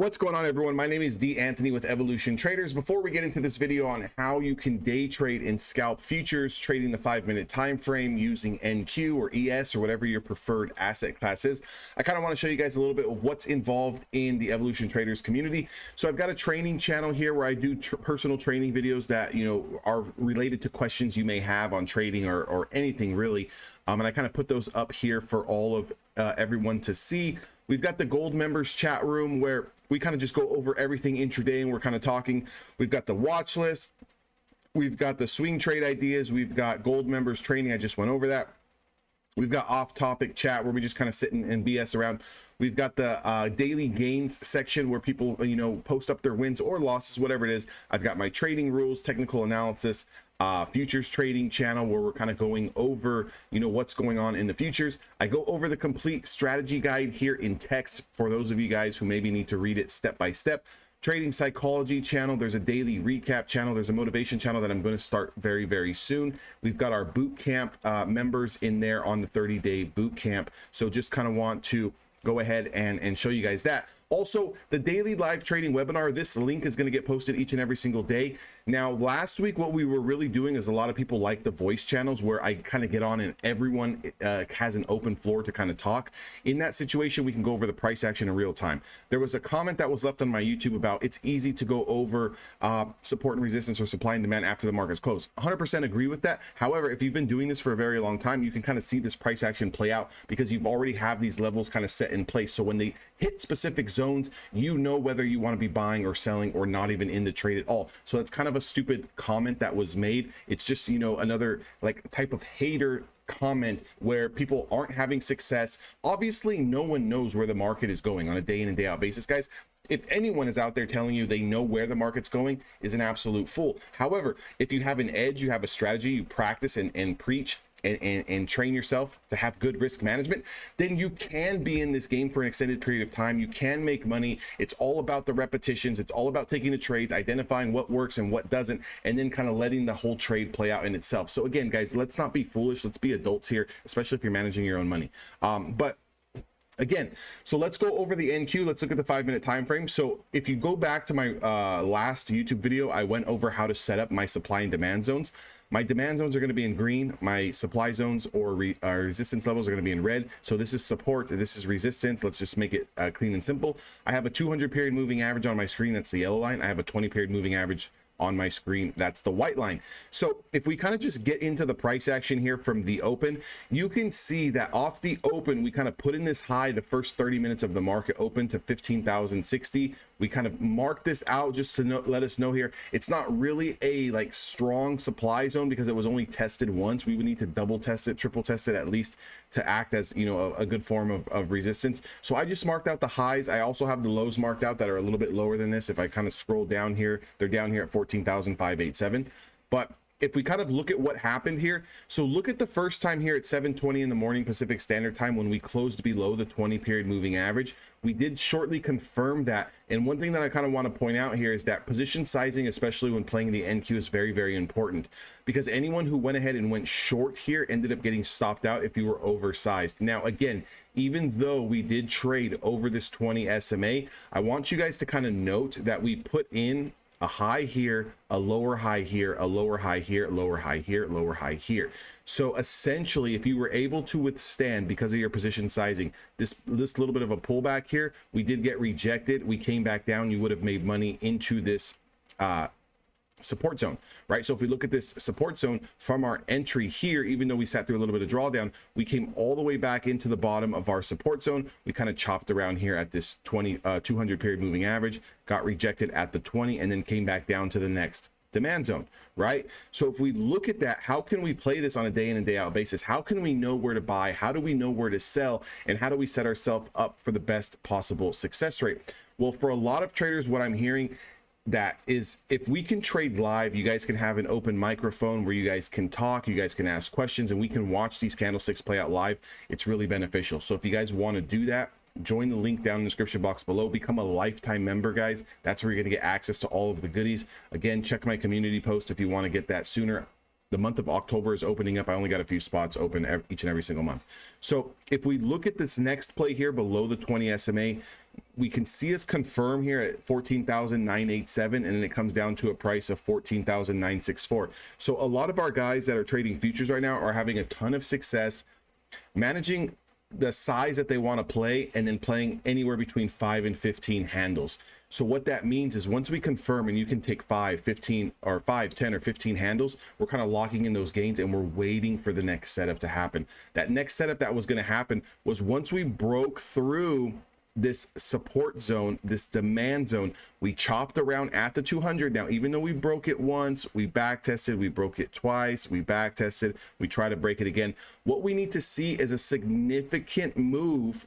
What's going on, everyone? My name is D. Anthony with Evolution Traders. Before we get into this video on how you can day trade and scalp futures, trading the 5-minute time frame using NQ or ES or whatever your preferred asset class is, I kind of want to show you guys a little bit of what's involved in the Evolution Traders community. So I've got a training channel here where I do personal training videos that are related to questions you may have on trading or anything really, and I kind of put those up here for all of everyone to see. We've got the gold members chat room where we kind of just go over everything intraday and we're kind of talking. We've got the watch list. We've got the swing trade ideas. We've got gold members training. I just went over that. We've got off-topic chat where we just kind of sit and BS around. We've got the daily gains section where people, post up their wins or losses, whatever it is. I've got my trading rules, technical analysis, futures trading channel where we're kind of going over, what's going on in the futures. I go over the complete strategy guide here in text for those of you guys who maybe need to read it step by step. Trading psychology channel, there's a daily recap channel, there's a motivation channel that I'm going to start very, very soon. We've got our boot camp members in there on the 30-day boot camp. So just kind of want to go ahead and show you guys that. Also, the daily live trading webinar, this link is going to get posted each and every single day. Now, last week, what we were really doing is a lot of people like the voice channels where I kind of get on and everyone has an open floor to kind of talk. In that situation, we can go over the price action in real time. There was a comment that was left on my YouTube about it's easy to go over support and resistance or supply and demand after the market's closed. 100% agree with that. However, if you've been doing this for a very long time, you can kind of see this price action play out because you've already have these levels kind of set in place. So when they hit specific zones, whether you want to be buying or selling or not even in the trade at all. So that's kind of a stupid comment that was made. It's just, another like type of hater comment where people aren't having success. Obviously, no one knows where the market is going on a day in and day out basis, guys. If anyone is out there telling you they know where the market's going, is an absolute fool. However, if you have an edge, you have a strategy, you practice and preach and train yourself to have good risk management, then you can be in this game for an extended period of time. You can make money. It's all about the repetitions. It's all about taking the trades, identifying what works and what doesn't, and then kind of letting the whole trade play out in itself. So again, guys, let's not be foolish. Let's be adults here, especially if you're managing your own money. Again, so let's go over the NQ. Let's look at the 5-minute time frame. So if you go back to my last YouTube video, I went over how to set up my supply and demand zones. My demand zones are going to be in green. My supply zones or resistance levels are going to be in red. So this is support. This is resistance. Let's just make it clean and simple. I have a 200 period moving average on my screen. That's the yellow line. I have a 20 period moving average on my screen. That's the white line. So if we kind of just get into the price action here from the open, you can see that off the open, we kind of put in this high the first 30 minutes of the market open to 15,060. We kind of mark this out just to let us know here. It's not really a strong supply zone because it was only tested once. We would need to double test it, triple test it at least to act as, a good form of resistance. So I just marked out the highs. I also have the lows marked out that are a little bit lower than this. If I kind of scroll down here, they're down here at 14,587. But if we kind of look at what happened here, so look at the first time here at 7:20 in the morning Pacific Standard Time when we closed below the 20 period moving average. We did shortly confirm that. And one thing that I kind of want to point out here is that position sizing, especially when playing the NQ, is very, very important because anyone who went ahead and went short here ended up getting stopped out if you were oversized. Now, again, even though we did trade over this 20 SMA, I want you guys to kind of note that we put in a high here, a lower high here, a lower high here, lower high here, lower high here. So essentially, if you were able to withstand because of your position sizing, this little bit of a pullback here, we did get rejected. We came back down. You would have made money into this support zone, right? So if we look at this support zone from our entry here, even though we sat through a little bit of drawdown, we came all the way back into the bottom of our support zone. We kind of chopped around here at this 200 period moving average, got rejected at the 20, and then came back down to the next demand zone, right? So if we look at that, how can we play this on a day in and day out basis? How can we know where to buy? How do we know where to sell? And how do we set ourselves up for the best possible success rate? Well, for a lot of traders, what I'm hearing that is, if we can trade live, you guys can have an open microphone where you guys can talk, you guys can ask questions, and we can watch these candlesticks play out live. It's really beneficial. So if you guys want to do that, join the link down in the description box below. Become a lifetime member, guys. That's where you're going to get access to all of the goodies. Again, check my community post if you want to get that sooner. The month of October is opening up. I only got a few spots open each and every single month. So if we look at this next play here below the 20 SMA, we can see us confirm here at 14,987, and then it comes down to a price of 14,964. So a lot of our guys that are trading futures right now are having a ton of success managing the size that they want to play, and then playing anywhere between 5 and 15 handles. So what that means is once we confirm, and you can take 5, 15, or 5, 10, or 15 handles, we're kind of locking in those gains, and we're waiting for the next setup to happen. That next setup that was going to happen was once we broke through this support zone, this demand zone, we chopped around at the 200. Now, even though we broke it once, we back tested, we broke it twice, we back tested, we try to break it again. What we need to see is a significant move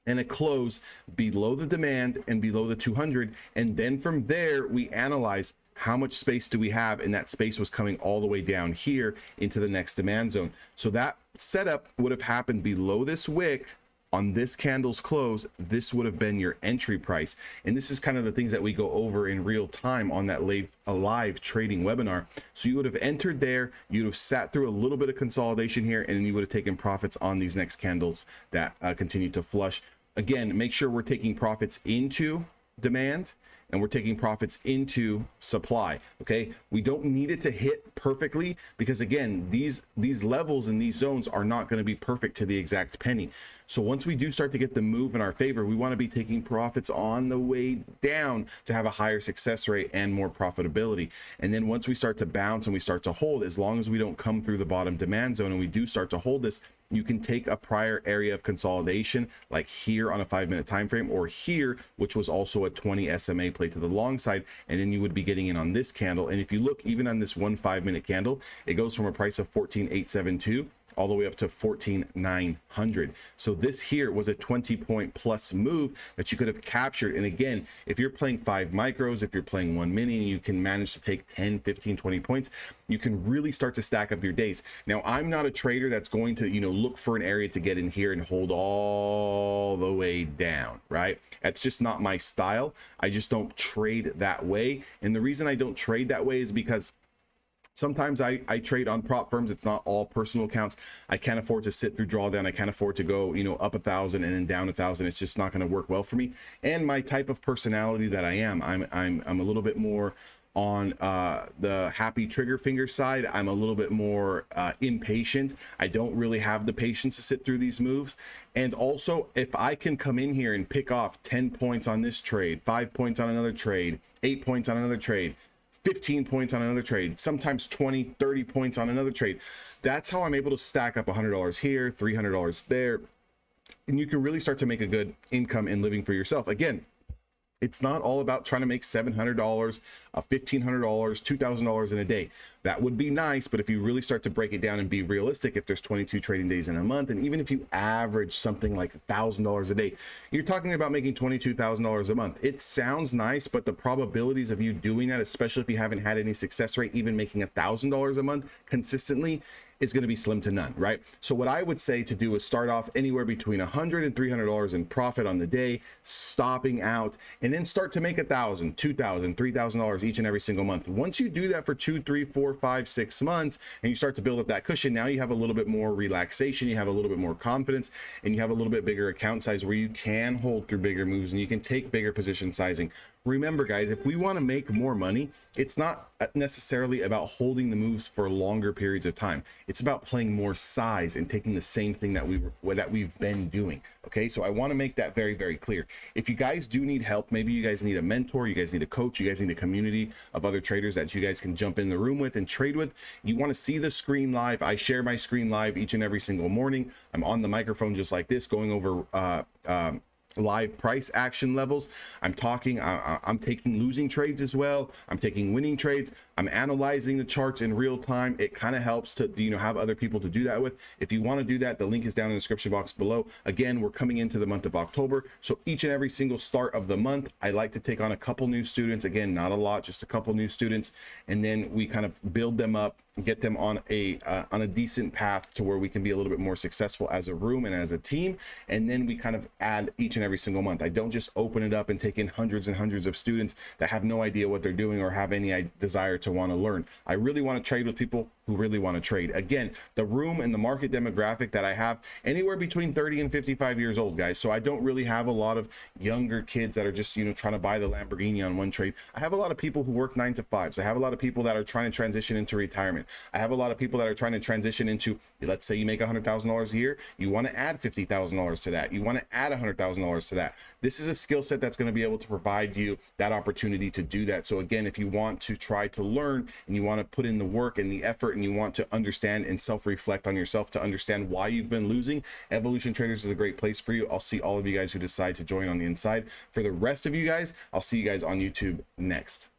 and a close below the demand and below the 200. And then from there, we analyze how much space do we have, and that space was coming all the way down here into the next demand zone. So that setup would have happened below this wick. On this candle's close, this would have been your entry price. And this is kind of the things that we go over in real time on that live trading webinar. So you would have entered there, you'd have sat through a little bit of consolidation here, and then you would have taken profits on these next candles that continue to flush. Again, make sure we're taking profits into demand, and we're taking profits into supply. Okay, we don't need it to hit perfectly, because again, these levels and these zones are not going to be perfect to the exact penny. So once we do start to get the move in our favor, we want to be taking profits on the way down to have a higher success rate and more profitability. And then once we start to bounce and we start to hold, as long as we don't come through the bottom demand zone and we do start to hold this, you can take a prior area of consolidation, like here on a 5-minute time frame, or here, which was also a 20 SMA play to the long side, and then you would be getting in on this candle. And if you look even on this 1 5-minute candle, it goes from a price of 14,872 all the way up to 14,900. So this here was a 20-point plus move that you could have captured. And again, if you're playing 5 micros, if you're playing 1 mini, and you can manage to take 10, 15, 20 points, you can really start to stack up your days. Now, I'm not a trader that's going to, look for an area to get in here and hold all the way down, right? That's just not my style. I just don't trade that way. And the reason I don't trade that way is because sometimes I trade on prop firms. It's not all personal accounts. I can't afford to sit through drawdown. I can't afford to go, up 1,000 and then down 1,000. It's just not going to work well for me. And my type of personality that I am, I'm a little bit more on the happy trigger finger side. I'm a little bit more impatient. I don't really have the patience to sit through these moves. And also, if I can come in here and pick off 10 points on this trade, 5 points on another trade, 8 points on another trade, 15 points on another trade, sometimes 20, 30 points on another trade. That's how I'm able to stack up $100 here, $300 there. And you can really start to make a good income and living for yourself. Again, it's not all about trying to make $700, $1,500, $2,000 in a day. That would be nice, but if you really start to break it down and be realistic, if there's 22 trading days in a month, and even if you average something like $1,000 a day, you're talking about making $22,000 a month. It sounds nice, but the probabilities of you doing that, especially if you haven't had any success rate, even making $1,000 a month consistently, is going to be slim to none, right? So what I would say to do is start off anywhere between $100 and $300 in profit on the day, stopping out, and then start to make $1,000, $2,000, $3,000 each and every single month. Once you do that for 2, 3, 4, 5, 6 months, and you start to build up that cushion, now you have a little bit more relaxation, you have a little bit more confidence, and you have a little bit bigger account size where you can hold through bigger moves and you can take bigger position sizing. Remember, guys, if we want to make more money, it's not necessarily about holding the moves for longer periods of time. It's about playing more size and taking the same thing that we've been doing. Okay, so I want to make that very, very clear. If you guys do need help, maybe you guys need a mentor, you guys need a coach, you guys need a community of other traders that you guys can jump in the room with and trade with. You want to see the screen live. I share my screen live each and every single morning. I'm on the microphone just like this, going over live price action levels. I'm taking losing trades as well. I'm taking winning trades. I'm analyzing the charts in real time. It kind of helps to have other people to do that with. If you want to do that, the link is down in the description box below. Again, we're coming into the month of October, so each and every single start of the month, I like to take on a couple new students. Again, not a lot, just a couple new students, and then we kind of build them up get them on a decent path to where we can be a little bit more successful as a room and as a team. And then we kind of add each and every single month. I don't just open it up and take in hundreds and hundreds of students that have no idea what they're doing or have any desire to want to learn. I really want to trade with people who really want to trade. Again, the room and the market demographic that I have, anywhere between 30 and 55 years old, guys. So I don't really have a lot of younger kids that are just, you know, trying to buy the Lamborghini on one trade. I have a lot of people who work 9 to 5s. I have a lot of people that are trying to transition into retirement. I have a lot of people that are trying to transition into, let's say you make $100,000 a year, you want to add $50,000 to that. You want to add $100,000 to that. This is a skill set that's going to be able to provide you that opportunity to do that. So again, if you want to try to learn and you want to put in the work and the effort and you want to understand and self-reflect on yourself to understand why you've been losing, Evolution Traders is a great place for you. I'll see all of you guys who decide to join on the inside. For the rest of you guys, I'll see you guys on YouTube next.